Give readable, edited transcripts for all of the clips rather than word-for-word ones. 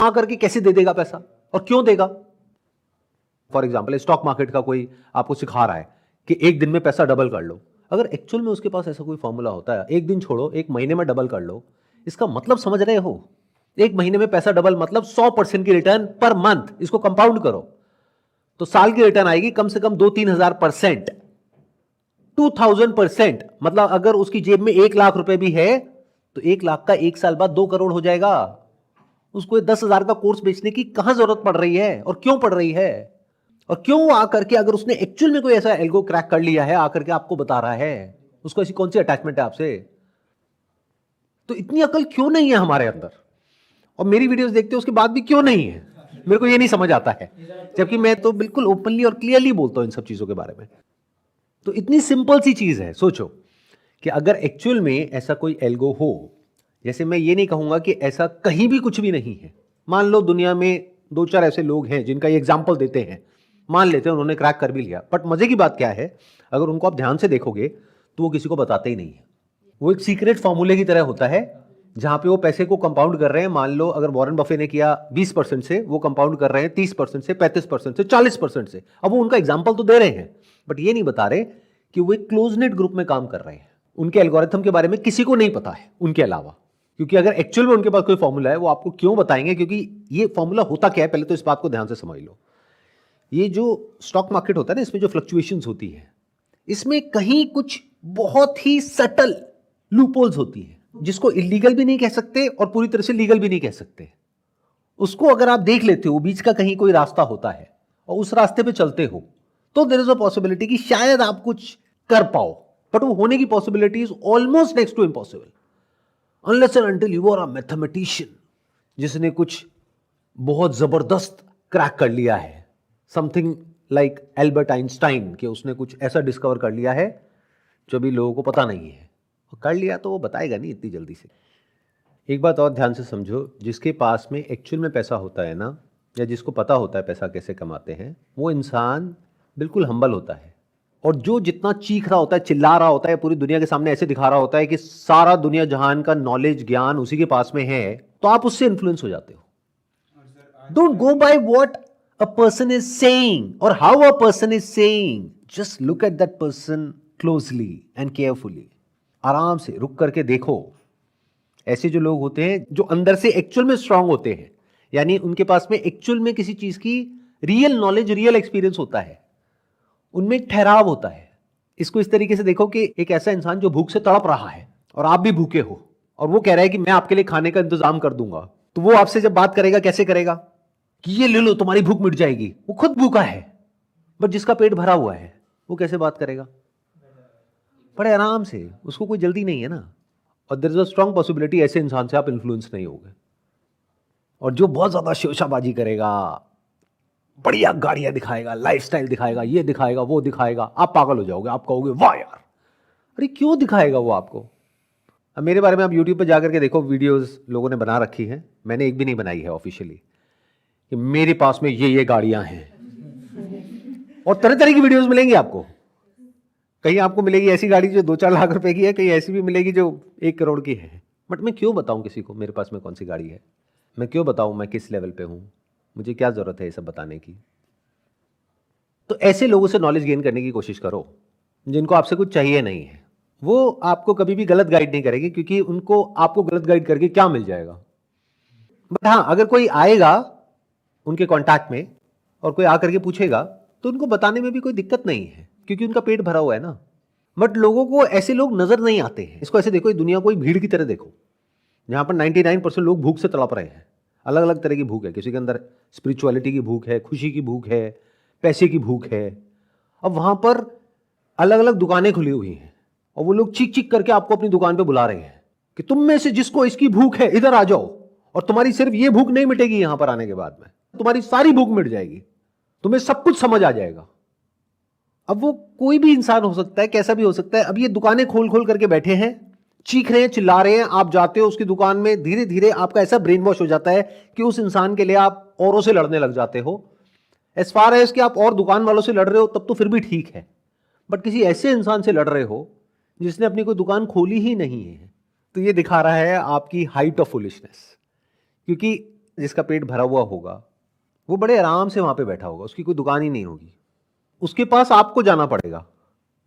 आकर के कैसे दे देगा पैसा और क्यों देगा? फॉर एग्जाम्पल स्टॉक मार्केट का कोई आपको सिखा रहा है कि एक दिन में पैसा डबल कर लो। अगर एक्चुअल में उसके पास ऐसा कोई फॉर्मूला होता है, एक दिन छोड़ो, एक महीने में डबल कर लो, इसका मतलब समझ रहे हो? एक महीने में पैसा डबल मतलब 100% की रिटर्न पर मंथ। इसको कंपाउंड करो तो साल की रिटर्न आएगी कम से कम 2-3 हजार%, 2000%। मतलब अगर उसकी जेब में 1 लाख रुपए भी है तो 1 लाख का 1 साल बाद 2 करोड़ हो जाएगा। उसको 10,000 का कोर्स बेचने की कहां जरूरत पड़ रही है और क्यों पड़ रही है? और क्यों आकर के, अगर उसने एक्चुअल में कोई ऐसा एल्गो क्रैक कर लिया है, आकर के आपको बता रहा है, उसको ऐसी कौन सी अटैचमेंट है आपसे? तो इतनी अकल क्यों नहीं है हमारे अंदर? और मेरी वीडियोस देखते हो उसके बाद भी क्यों नहीं है? मेरे को ये नहीं समझ आता है, जबकि मैं तो बिल्कुल ओपनली और क्लियरली बोलता हूं इन सब चीजों के बारे में। तो इतनी सिंपल सी चीज है, सोचो कि अगर एक्चुअल में ऐसा कोई एल्गो हो, जैसे मैं ये नहीं कहूंगा कि ऐसा कहीं भी कुछ भी नहीं है। मान लो दुनिया में 2-4 ऐसे लोग हैं जिनका ये एग्जाम्पल देते हैं, मान लेते हैं उन्होंने क्रैक कर भी लिया, बट मजे की बात क्या है, अगर उनको आप ध्यान से देखोगे तो वो किसी को बताते ही नहीं है। वो एक सीक्रेट फॉर्मूले की तरह होता है जहां पे वो पैसे को कंपाउंड कर रहे हैं। मान लो अगर वॉरेन बफे ने किया 20% से, वो कंपाउंड कर रहे हैं 30% से, 35% से, 40% से। अब वो उनका एग्जाम्पल तो दे रहे हैं बट ये नहीं बता रहे कि वो एक क्लोज नेट ग्रुप में काम कर रहे हैं। उनके एल्गोरिथम के बारे में किसी को नहीं पता है उनके अलावा, क्योंकि अगर एक्चुअल में उनके पास कोई फॉर्मूला है वो आपको क्यों बताएंगे? क्योंकि ये फॉर्मूला होता क्या है, पहले तो इस बात को ध्यान से समझ लो। ये जो स्टॉक मार्केट होता है ना, इसमें जो फ्लक्चुएशंस होती है, इसमें कहीं कुछ बहुत ही सटल लूपहोल्स होती है जिसको इलीगल भी नहीं कह सकते और पूरी तरह से लीगल भी नहीं कह सकते। उसको अगर आप देख लेते हो, बीच का कहीं कोई रास्ता होता है और उस रास्ते पे चलते हो, तो देयर इज अ पॉसिबिलिटी कि शायद आप कुछ कर पाओ, बट वो होने की possibility is almost next to impossible unless and until you are a mathematician जिसने कुछ बहुत जबरदस्त क्रैक कर लिया है, समथिंग लाइक एल्बर्ट आइंस्टाइन, कि उसने कुछ ऐसा डिस्कवर कर लिया है जो भी लोगों को पता नहीं है। कर लिया तो वो बताएगा नहीं इतनी जल्दी से। एक बात और ध्यान से समझो, जिसके पास में एक्चुअल में पैसा होता है ना, या जिसको पता होता है पैसा कैसे कमाते हैं, वो इंसान बिल्कुल हम्बल होता है। और जो जितना चीख रहा होता है, चिल्ला रहा होता है, पूरी दुनिया के सामने ऐसे दिखा रहा होता है कि सारा दुनिया जहान का नॉलेज, ज्ञान उसी के पास में है, तो आप उससे इन्फ्लुएंस हो जाते हो। Don't go by what a person is saying or how a person is saying. Just look at that person closely and carefully. आराम से रुक करके देखो। ऐसे जो लोग होते हैं जो अंदर से एक्चुअल में स्ट्रांग होते हैं, यानी उनके पास में एक्चुअल में किसी चीज की रियल नॉलेज, रियल एक्सपीरियंस होता है, उनमें एक ठहराव होता है। इसको इस तरीके से देखो कि एक ऐसा इंसान जो भूख से तड़प रहा है और आप भी भूखे हो, और वो कह रहा है कि मैं आपके लिए खाने का इंतजाम कर दूंगा, तो वो आपसे जब बात करेगा कैसे करेगा कि ये ले लो तुम्हारी भूख मिट जाएगी। वो खुद भूखा है, बट जिसका पेट भरा हुआ है वो कैसे बात करेगा? बड़े आराम से, उसको कोई जल्दी नहीं है ना। और there is a strong possibility ऐसे इंसान से आप इन्फ्लुएंस नहीं होगे। और जो बहुत ज्यादा शोशाबाजी करेगा, बढ़िया गाड़ियां दिखाएगा, लाइफस्टाइल दिखाएगा, ये दिखाएगा, वो दिखाएगा, आप पागल हो जाओगे। आप कहोगे वाह यार, अरे क्यों दिखाएगा वो आपको? अब मेरे बारे में आप यूट्यूब पर जाकर के देखो, वीडियोस लोगों ने बना रखी है, मैंने एक भी नहीं बनाई है ऑफिशियली, कि मेरे पास में ये गाड़ियां हैं। और तरह तरह की वीडियोस मिलेंगी आपको। कहीं आपको मिलेगी ऐसी गाड़ी जो 2-4 लाख रुपए की है, कहीं ऐसी भी मिलेगी जो 1 करोड़ की है। बट मैं क्यों बताऊं किसी को मेरे पास में कौन सी गाड़ी है? मैं क्यों बताऊं मैं किस लेवल पे हूं? मुझे क्या जरूरत है ये सब बताने की? तो ऐसे लोगों से नॉलेज गेन करने की कोशिश करो जिनको आपसे कुछ चाहिए नहीं है। वो आपको कभी भी गलत गाइड नहीं करेगी, क्योंकि उनको आपको गलत गाइड करके क्या मिल जाएगा? बट हाँ, अगर कोई आएगा उनके कांटेक्ट में और कोई आकर के पूछेगा तो उनको बताने में भी कोई दिक्कत नहीं है, क्योंकि उनका पेट भरा हुआ है ना। बट लोगों को ऐसे लोग नजर नहीं आते हैं। इसको ऐसे देखो, ये दुनिया को भीड़ की तरह देखो, जहां पर 99% लोग भूख से तड़प रहे हैं। अलग अलग तरह की भूख है, किसी के अंदर स्पिरिचुअलिटी की भूख है, खुशी की भूख है, पैसे की भूख है। अब वहां पर अलग अलग दुकानें खुली हुई हैं और वो लोग चीख चीख करके आपको अपनी दुकान पर बुला रहे हैं कि तुम में से जिसको इसकी भूख है इधर आ जाओ, और तुम्हारी सिर्फ ये भूख नहीं मिटेगी, यहां पर आने के बाद में तुम्हारी सारी भूख मिट जाएगी, तुम्हें सब कुछ समझ आ जाएगा। अब वो कोई भी इंसान हो सकता है, कैसा भी हो सकता है। अब ये दुकानें खोल खोल करके बैठे हैं, चीख रहे हैं, चिल्ला रहे हैं। आप जाते हो उसकी दुकान में, धीरे धीरे आपका ऐसा ब्रेन वॉश हो जाता है कि उस इंसान के लिए आप औरों से लड़ने लग जाते हो। एज फार एज कि आप और दुकान वालों से लड़ रहे हो तब तो फिर भी ठीक है, बट किसी ऐसे इंसान से लड़ रहे हो जिसने अपनी कोई दुकान खोली ही नहीं है, तो ये दिखा रहा है आपकी हाइट ऑफ फुलिशनेस। क्योंकि जिसका पेट भरा हुआ होगा वो बड़े आराम से वहां पे बैठा होगा, उसकी कोई दुकान ही नहीं होगी, उसके पास आपको जाना पड़ेगा,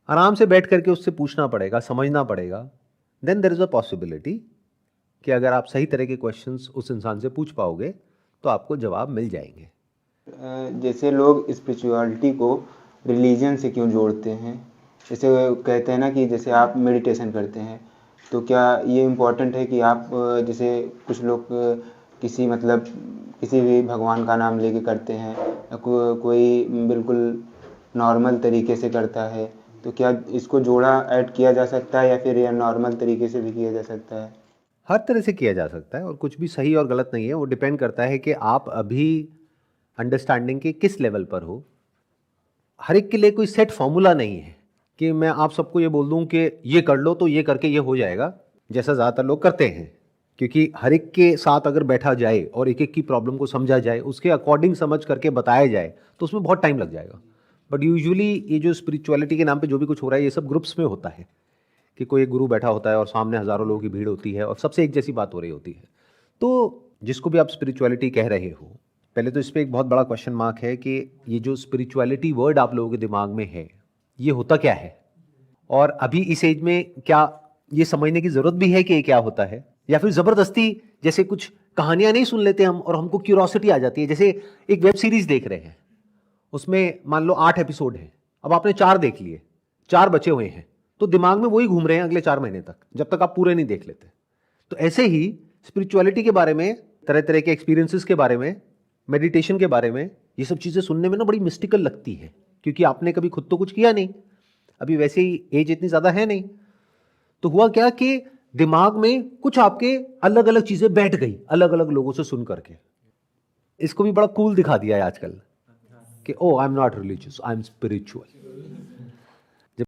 आराम से बैठ करके उससे पूछना पड़ेगा, समझना पड़ेगा। Then there is a possibility कि अगर आप सही तरह के क्वेश्चंस उस इंसान से पूछ पाओगे तो आपको जवाब मिल जाएंगे। जैसे लोग स्पिरिचुअलिटी को रिलीजन से क्यों जोड़ते हैं? जैसे कहते हैं ना कि जैसे आप मेडिटेशन करते हैं, तो क्या ये इम्पोर्टेंट है कि आप जैसे कुछ लोग किसी मतलब किसी भी भगवान का नाम लेके करते हैं, या कोई बिल्कुल नॉर्मल तरीके से करता है, तो क्या इसको जोड़ा ऐड किया जा सकता है, या फिर यह नॉर्मल तरीके से भी किया जा सकता है? हर तरह से किया जा सकता है और कुछ भी सही और गलत नहीं है, वो डिपेंड करता है कि आप अभी अंडरस्टैंडिंग के किस लेवल पर हो। हर एक के लिए कोई सेट फॉर्मूला नहीं है कि मैं आप सबको ये बोल दूं कि ये कर लो तो ये करके ये हो जाएगा, जैसा ज़्यादातर लोग करते हैं। क्योंकि हर एक के साथ अगर बैठा जाए और एक एक की प्रॉब्लम को समझा जाए, उसके अकॉर्डिंग समझ करके बताया जाए, तो उसमें बहुत टाइम लग जाएगा। बट यूजुअली ये जो स्पिरिचुअलिटी के नाम पे जो भी कुछ हो रहा है, ये सब ग्रुप्स में होता है कि कोई एक गुरु बैठा होता है और सामने हज़ारों लोगों की भीड़ होती है और सबसे एक जैसी बात हो रही होती है। तो जिसको भी आप स्पिरिचुअलिटी कह रहे हो, पहले तो इस पर एक बहुत बड़ा क्वेश्चन मार्क है कि ये जो स्पिरिचुअलिटी वर्ड आप लोगों के दिमाग में है, ये होता क्या है? और अभी इस एज में क्या ये समझने की जरूरत भी है कि ये क्या होता है, या फिर जबरदस्ती जैसे कुछ कहानियां नहीं सुन लेते हम और हमको क्यूरोसिटी आ जाती है। जैसे एक वेब सीरीज देख रहे हैं, उसमें मान लो 8 एपिसोड हैं, अब आपने 4 देख लिए, 4 बचे हुए हैं, तो दिमाग में वही घूम रहे हैं अगले 4 महीने तक, जब तक आप पूरे नहीं देख लेते। तो ऐसे ही स्पिरिचुअलिटी के बारे में, तरह तरह के एक्सपीरियंसेस के बारे में, मेडिटेशन के बारे में, ये सब चीजें सुनने में ना बड़ी मिस्टिकल लगती है, क्योंकि आपने कभी खुद तो कुछ किया नहीं, अभी वैसे ही एज इतनी ज्यादा है नहीं। तो हुआ क्या कि दिमाग में कुछ आपके अलग अलग चीजें बैठ गई, अलग अलग लोगों से सुन करके। इसको भी बड़ा कूल दिखा दिया है आजकल कि oh I am not religious, I am spiritual.